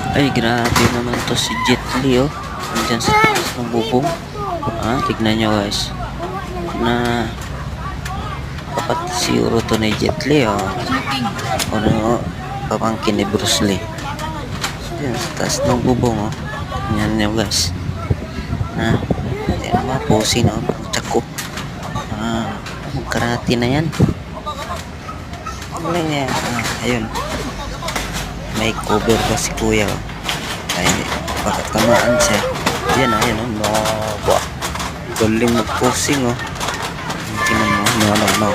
Ay, grabe naman to si Jet Li, oh. Nandyan sa taas ng bubong. Tignan nyo, guys. Na kapatid siguro to ni Jet Li, oh. Ano, pamangkin ni Bruce Lee. Yan, sa taas ng bubong, oh. Yan nyo, guys. Yan, mga posing, oh. Tsako. Karate na yan. Wala niya. Ayun. May cover pa si kuya, oh. Ay, baka tamaan siya. Yan, ayun, oh. No, galing mag-posing, oh. Tingnan mo. No.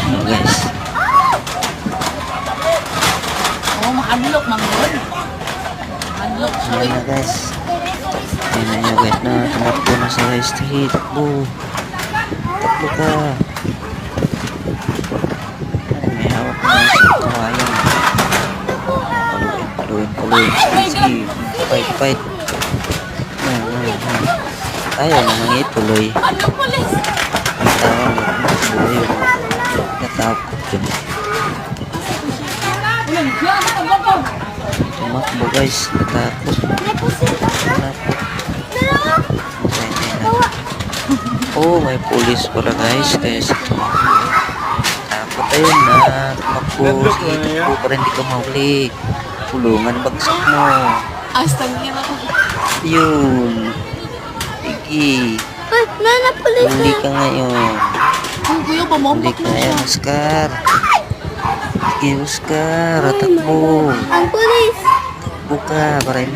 No, guys. Makadlok, manggol. Makadlok, sorry. Ayan na, guys. Tingnan nyo, guys, na tumakbo na sa guys. Takbo ka. May hawak na sa kawayan. Paluin. Sige. Fight. Ayaw namang ituloy. Ano, pulis? Ang tawag. Natakot yun. Tumakbo, guys. Natakot. Oh, may pulis pala, guys. Kaya si tumakbo. Takot ayun na. Tumakbo. Sige, takbo para hindi ka mahuli. Pulungan bagsak mo. Astagfirullah. Yun. Sige. Nana, pulis Huli ka ngayon. Ang kuya, Huli bumambak ka na siya. ngayon, Oscar. Sige, Oscar. Takbo. Ang pulis. Takbo ka para hindi